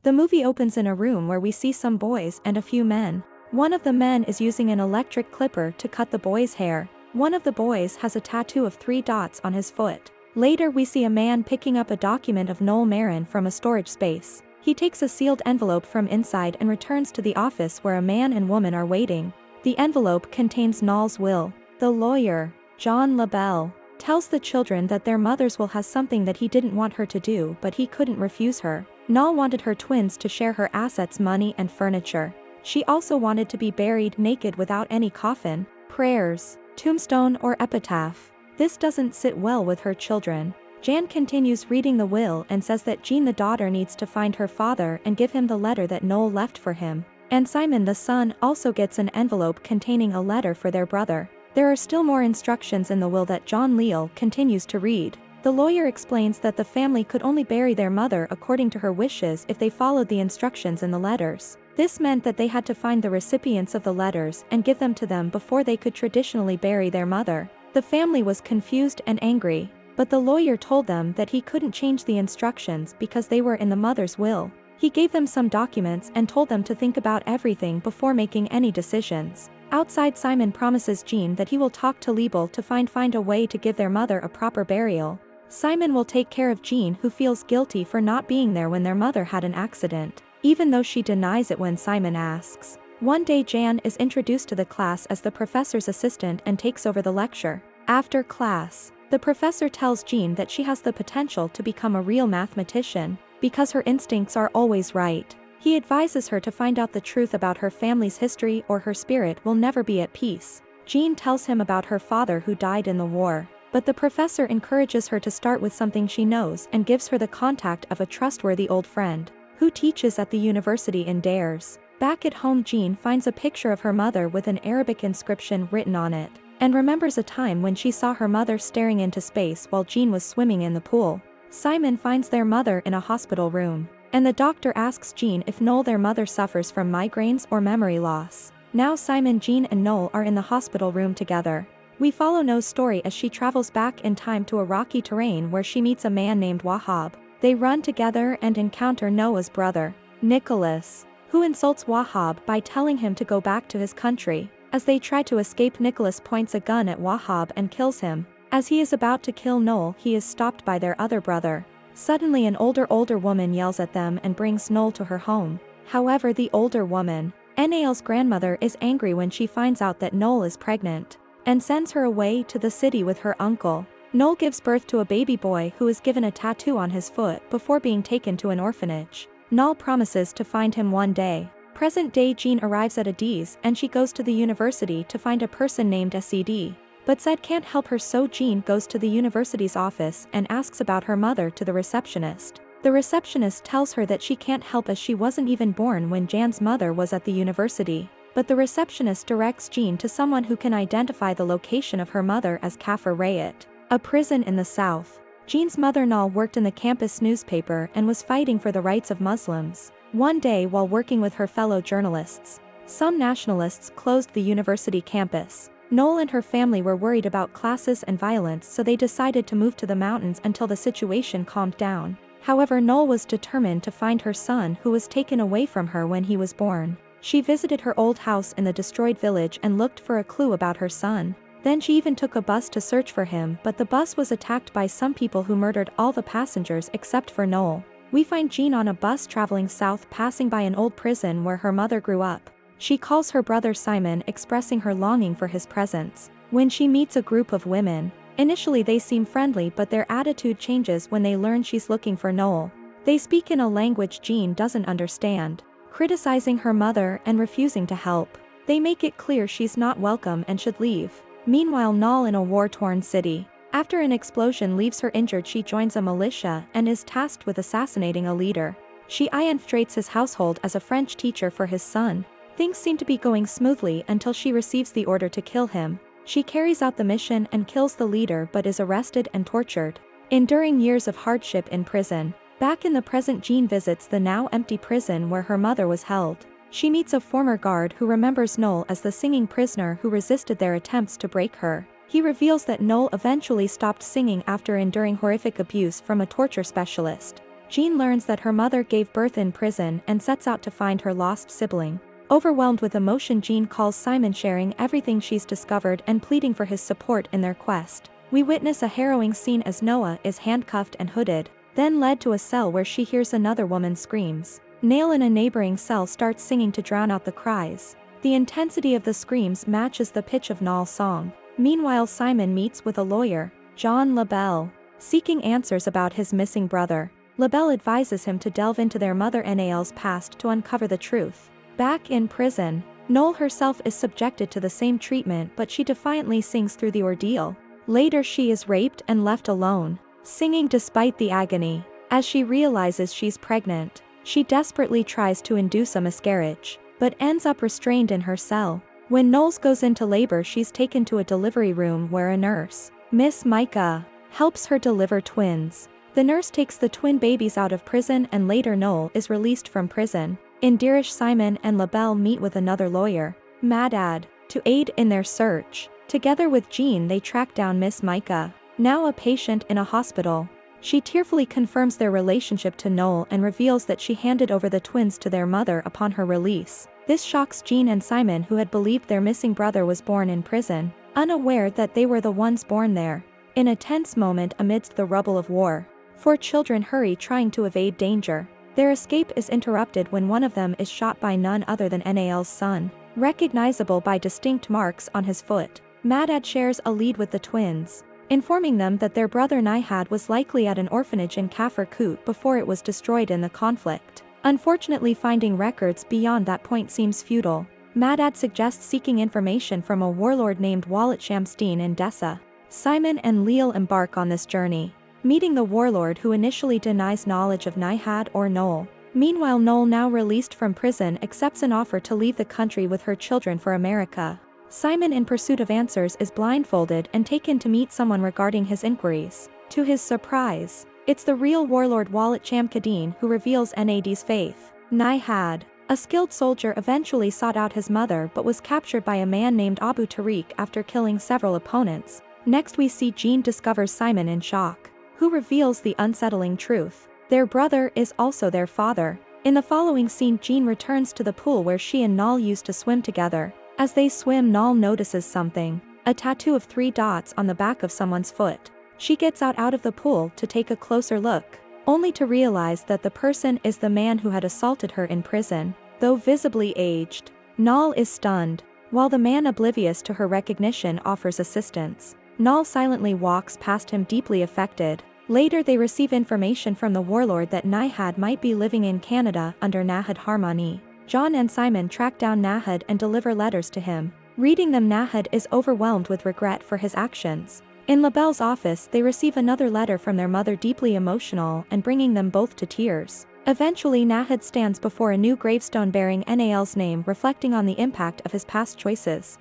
The movie opens in a room where we see some boys and a few men. One of the men is using an electric clipper to cut the boy's hair. One of the boys has a tattoo of 3 dots on his foot. Later we see a man picking up a document of Noel Marin from a storage space. He takes a sealed envelope from inside and returns to the office where a man and woman are waiting. The envelope contains Noel's will. The lawyer, John LaBelle, tells the children that their mother's will has something that he didn't want her to do, but he couldn't refuse her. Noel wanted her twins to share her assets, money and furniture. She also wanted to be buried naked without any coffin, prayers, tombstone or epitaph. This doesn't sit well with her children. Jeanne continues reading the will and says that Jeanne the daughter needs to find her father and give him the letter that Noel left for him. And Simon the son also gets an envelope containing a letter for their brother. There are still more instructions in the will that John Leal continues to read. The lawyer explains that the family could only bury their mother according to her wishes if they followed the instructions in the letters. This meant that they had to find the recipients of the letters and give them to them before they could traditionally bury their mother. The family was confused and angry, but the lawyer told them that he couldn't change the instructions because they were in the mother's will. He gave them some documents and told them to think about everything before making any decisions. Outside, Simon promises Jeanne that he will talk to Leibel to find a way to give their mother a proper burial. Simon will take care of Jeanne, who feels guilty for not being there when their mother had an accident, even though she denies it when Simon asks. One day Jeanne is introduced to the class as the professor's assistant and takes over the lecture. After class, the professor tells Jeanne that she has the potential to become a real mathematician, because her instincts are always right. He advises her to find out the truth about her family's history or her spirit will never be at peace. Jeanne tells him about her father who died in the war, but the professor encourages her to start with something she knows and gives her the contact of a trustworthy old friend, who teaches at the university in Dares. Back at home, Jeanne finds a picture of her mother with an Arabic inscription written on it, and remembers a time when she saw her mother staring into space while Jeanne was swimming in the pool. Simon finds their mother in a hospital room, and the doctor asks Jeanne if Noel, their mother, suffers from migraines or memory loss. Now Simon, Jeanne and Noel are in the hospital room together. We follow Noel's story as she travels back in time to a rocky terrain where she meets a man named Wahab. They run together and encounter Noah's brother, Nicholas, who insults Wahab by telling him to go back to his country. As they try to escape, Nicholas points a gun at Wahab and kills him. As he is about to kill Noel, he is stopped by their other brother. Suddenly an older woman yells at them and brings Noel to her home. However, the older woman, Nael's grandmother, is angry when she finds out that Noel is pregnant, and sends her away to the city with her uncle. Noel gives birth to a baby boy who is given a tattoo on his foot before being taken to an orphanage. Noel promises to find him one day. Present day Jeanne arrives at Addis and she goes to the university to find a person named SED. But Said can't help her, so Jeanne goes to the university's office and asks about her mother to the receptionist. The receptionist tells her that she can't help as she wasn't even born when Jan's mother was at the university. But the receptionist directs Jeanne to someone who can identify the location of her mother as Kafir Rayat, a prison in the south. Jeanne's mother Noel worked in the campus newspaper and was fighting for the rights of Muslims. One day, while working with her fellow journalists, some nationalists closed the university campus. Noel and her family were worried about classes and violence, so they decided to move to the mountains until the situation calmed down. However, Noel was determined to find her son, who was taken away from her when he was born. She visited her old house in the destroyed village and looked for a clue about her son. Then she even took a bus to search for him, but the bus was attacked by some people who murdered all the passengers except for Noel. We find Jeanne on a bus traveling south, passing by an old prison where her mother grew up. She calls her brother Simon, expressing her longing for his presence. When she meets a group of women, initially they seem friendly, but their attitude changes when they learn she's looking for Noel. They speak in a language Jeanne doesn't understand, criticizing her mother and refusing to help. They make it clear she's not welcome and should leave. Meanwhile, Noel, in a war-torn city, after an explosion leaves her injured, she joins a militia and is tasked with assassinating a leader. She infiltrates his household as a French teacher for his son. Things seem to be going smoothly until she receives the order to kill him. She carries out the mission and kills the leader, but is arrested and tortured, enduring years of hardship in prison. Back in the present, Jeanne visits the now empty prison where her mother was held. She meets a former guard who remembers Noel as the singing prisoner who resisted their attempts to break her. He reveals that Noel eventually stopped singing after enduring horrific abuse from a torture specialist. Jeanne learns that her mother gave birth in prison and sets out to find her lost sibling. Overwhelmed with emotion, Jeanne calls Simon, sharing everything she's discovered and pleading for his support in their quest. We witness a harrowing scene as Noah is handcuffed and hooded, then led to a cell where she hears another woman's screams. Nail in a neighboring cell starts singing to drown out the cries. The intensity of the screams matches the pitch of Nal's song. Meanwhile, Simon meets with a lawyer, Jean Labelle, seeking answers about his missing brother. Labelle advises him to delve into their mother Nal's past to uncover the truth. Back in prison, Noel herself is subjected to the same treatment, but she defiantly sings through the ordeal. Later she is raped and left alone, singing despite the agony. As she realizes she's pregnant, she desperately tries to induce a miscarriage, but ends up restrained in her cell. When Knowles goes into labor, she's taken to a delivery room where a nurse, Miss Micah, helps her deliver twins. The nurse takes the twin babies out of prison, and later Noel is released from prison. In Dirish, Simon and Labelle meet with another lawyer, Madad, to aid in their search. Together with Jeanne, they track down Miss Micah, now a patient in a hospital. She tearfully confirms their relationship to Noel and reveals that she handed over the twins to their mother upon her release. This shocks Jeanne and Simon, who had believed their missing brother was born in prison, unaware that they were the ones born there. In a tense moment amidst the rubble of war, 4 children hurry, trying to evade danger. Their escape is interrupted when one of them is shot by none other than Nal's son, recognizable by distinct marks on his foot. Madad shares a lead with the twins, informing them that their brother Nihad was likely at an orphanage in Kafir Kut before it was destroyed in the conflict. Unfortunately, finding records beyond that point seems futile. Madad suggests seeking information from a warlord named Walit Shamstein in Dessa. Simon and Leal embark on this journey, meeting the warlord, who initially denies knowledge of Nihad or Noel. Meanwhile, Noel, now released from prison, accepts an offer to leave the country with her children for America. Simon, in pursuit of answers, is blindfolded and taken to meet someone regarding his inquiries. To his surprise, it's the real warlord Walit Shamkadin who reveals Nad's faith. Nihad, a skilled soldier, eventually sought out his mother but was captured by a man named Abu Tariq after killing several opponents. Next we see Jeanne discovers Simon in shock, who reveals the unsettling truth: their brother is also their father. In the following scene, Jeanne returns to the pool where she and Nal used to swim together. As they swim, Nal notices something, a tattoo of 3 dots on the back of someone's foot. She gets out of the pool to take a closer look, only to realize that the person is the man who had assaulted her in prison. Though visibly aged, Nal is stunned, while the man, oblivious to her recognition, offers assistance. Nal silently walks past him, deeply affected. Later they receive information from the warlord that Nihad might be living in Canada under Nahad Harmony. Jeanne and Simon track down Nahad and deliver letters to him. Reading them, Nahad is overwhelmed with regret for his actions. In Labelle's office, they receive another letter from their mother, deeply emotional and bringing them both to tears. Eventually, Nahad stands before a new gravestone bearing Nal's name, reflecting on the impact of his past choices.